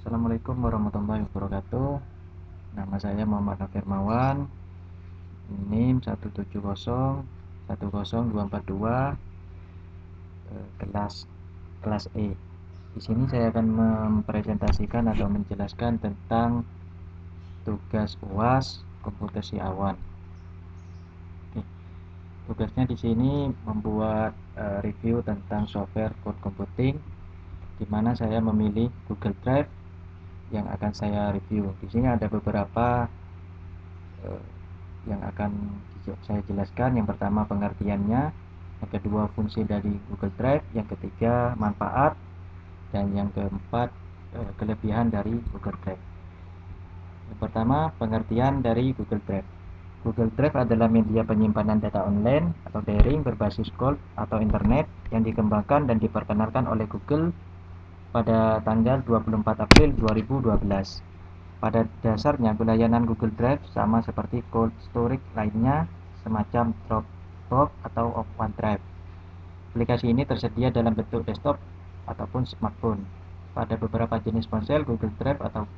Assalamualaikum warahmatullahi wabarakatuh. Nama saya Muhammad Firmawan. NIM 170 10242, kelas E. Di sini saya akan mempresentasikan atau menjelaskan tentang tugas UAS komputasi awan. Oke. Tugasnya di sini membuat review tentang software cloud computing, di mana saya memilih Google Drive yang akan saya review. Di sini ada beberapa yang akan saya jelaskan. Yang pertama pengertiannya, yang kedua fungsi dari Google Drive, yang ketiga manfaat, dan yang keempat kelebihan dari Google Drive. Yang pertama pengertian dari Google Drive. Google Drive adalah media penyimpanan data online atau daring berbasis cloud atau internet yang dikembangkan dan diperkenalkan oleh Google pada tanggal 24 April 2012. Pada dasarnya, pelayanan Google Drive sama seperti cold storage lainnya, semacam Dropbox atau OneDrive. Aplikasi ini tersedia dalam bentuk desktop ataupun smartphone. Pada beberapa jenis ponsel, Google Drive atau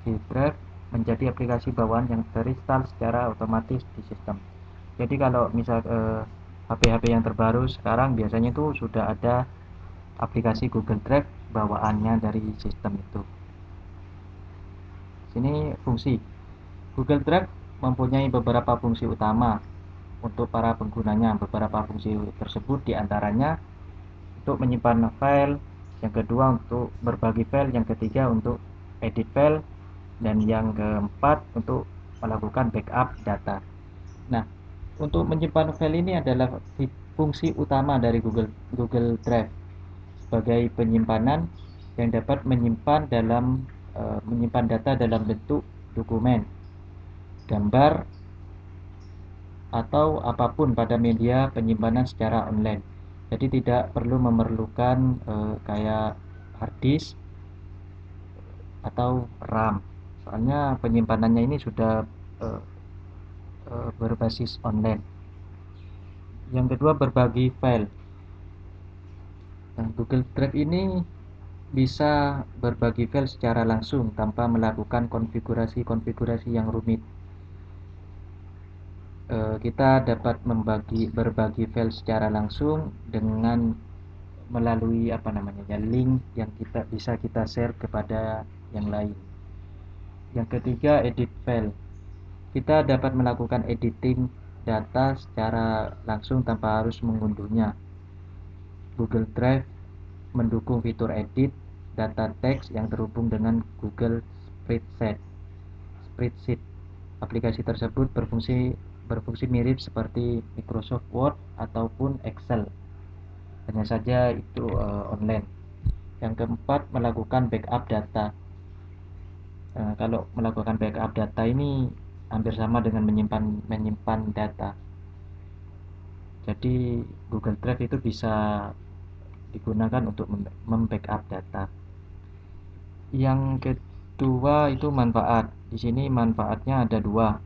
G-Drive menjadi aplikasi bawaan yang terinstall secara otomatis di sistem. Jadi kalau misal HP-HP yang terbaru sekarang biasanya itu sudah ada aplikasi Google Drive bawaannya dari sistem itu. Sini fungsi. Google Drive mempunyai beberapa fungsi utama untuk para penggunanya. Beberapa fungsi tersebut diantaranya untuk menyimpan file, yang kedua untuk berbagi file, yang ketiga untuk edit file, dan yang keempat untuk melakukan backup data. Nah, untuk menyimpan file ini adalah fungsi utama dari Google Drive sebagai penyimpanan yang dapat menyimpan data dalam bentuk dokumen, gambar, atau apapun pada media penyimpanan secara online. Jadi tidak perlu memerlukan kayak hard disk atau RAM. Soalnya penyimpanannya ini sudah berbasis online. Yang kedua berbagi file. Nah, Google Drive ini bisa berbagi file secara langsung tanpa melakukan konfigurasi yang rumit. Kita dapat berbagi file secara langsung dengan melalui link yang bisa kita share kepada yang lain. Yang ketiga edit file. Kita dapat melakukan editing data secara langsung tanpa harus mengunduhnya. Google Drive mendukung fitur edit data teks yang terhubung dengan Google Spreadsheet. Aplikasi tersebut berfungsi mirip seperti Microsoft Word ataupun Excel. Hanya saja itu online. Yang keempat, melakukan backup data. Kalau melakukan backup data ini hampir sama dengan menyimpan data. Jadi Google Drive itu bisa digunakan untuk membackup data. Yang kedua itu manfaat. Di sini manfaatnya ada dua.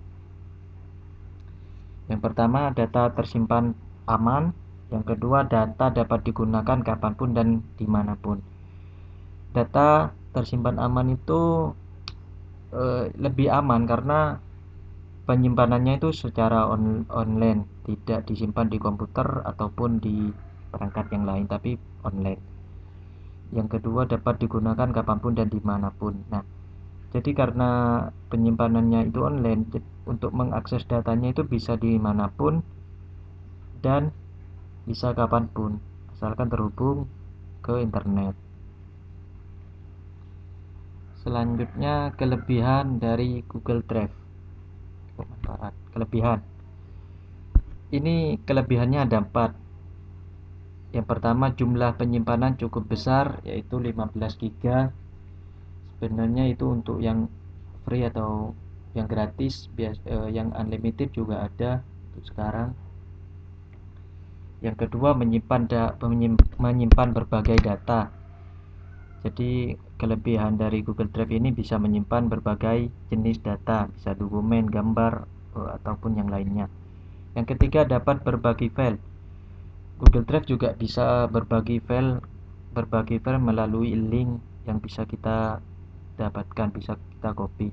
Yang pertama, data tersimpan aman. Yang kedua, data dapat digunakan kapanpun dan dimanapun. Data tersimpan aman itu lebih aman karena penyimpanannya itu secara online, tidak disimpan di komputer ataupun di perangkat yang lain, tapi online. Yang kedua, dapat digunakan kapanpun dan dimanapun. Nah, jadi karena penyimpanannya itu online, untuk mengakses datanya itu bisa dimanapun dan bisa kapanpun, asalkan terhubung ke internet. Selanjutnya, kelebihan dari Google Drive. Manfaat, kelebihan. Ini kelebihannya ada 4. Yang pertama, jumlah penyimpanan cukup besar, yaitu 15 GB. Sebenarnya itu untuk yang free atau yang gratis, yang unlimited juga ada untuk sekarang. Yang kedua, menyimpan berbagai data. Jadi kelebihan dari Google Drive ini bisa menyimpan berbagai jenis data, bisa dokumen, gambar, ataupun yang lainnya. Yang ketiga, dapat berbagi file. Google Drive juga bisa berbagi file melalui link yang bisa kita dapatkan, bisa kita copy.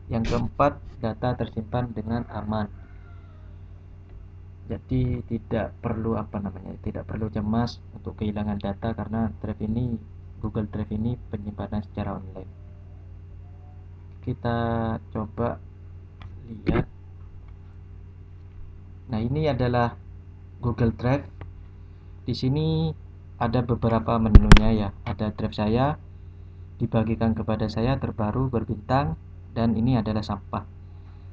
Yang keempat, data tersimpan dengan aman. Jadi tidak perlu tidak perlu cemas untuk kehilangan data karena Google Drive ini penyimpanan secara online. Kita coba lihat. Nah, ini adalah Google Drive. Di sini ada beberapa menunya ya. Ada drive saya, dibagikan kepada saya, terbaru, berbintang, dan ini adalah sampah.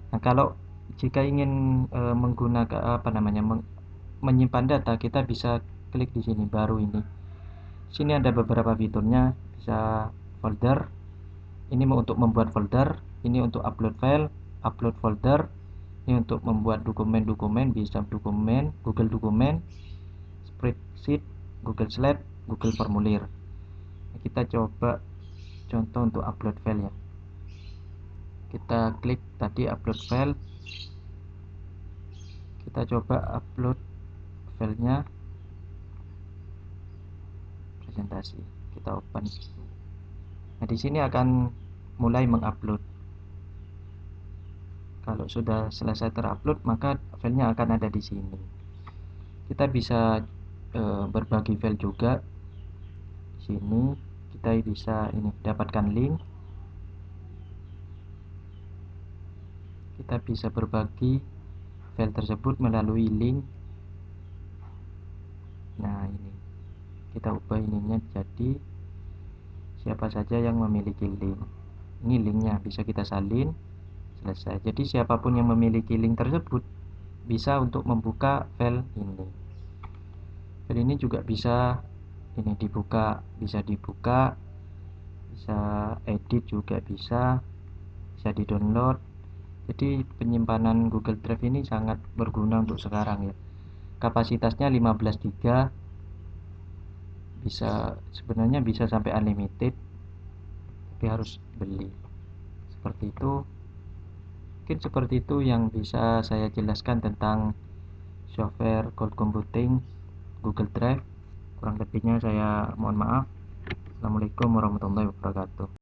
Nah, kalau jika ingin menggunakan menyimpan data, kita bisa klik di sini baru ini. Sini ada beberapa fiturnya, bisa folder. Ini untuk membuat folder, ini untuk upload file, upload folder. Ini untuk membuat dokumen-dokumen, bisa dokumen, Google Dokumen, spreadsheet, Google Slide, Google Formulir. Nah, kita coba contoh untuk upload file ya. Kita klik tadi upload file. Kita coba upload filenya, presentasi. Kita open. Nah, di sini akan mulai mengupload. Kalau sudah selesai terupload, maka filenya akan ada di sini. Kita bisa berbagi file juga. Di sini kita bisa dapatkan link. Kita bisa berbagi file tersebut melalui link. Nah, ini kita ubah ininya jadi siapa saja yang memiliki link. Ini linknya bisa kita salin. Selesai. Jadi siapapun yang memiliki link tersebut bisa untuk membuka file ini. File ini juga bisa dibuka, bisa edit juga bisa di-download. Jadi penyimpanan Google Drive ini sangat berguna untuk sekarang ya. Kapasitasnya 15 GB, sebenarnya bisa sampai unlimited, tapi harus beli. Mungkin seperti itu yang bisa saya jelaskan tentang software cloud computing Google Drive. Kurang lebihnya saya mohon maaf. Assalamualaikum warahmatullahi wabarakatuh.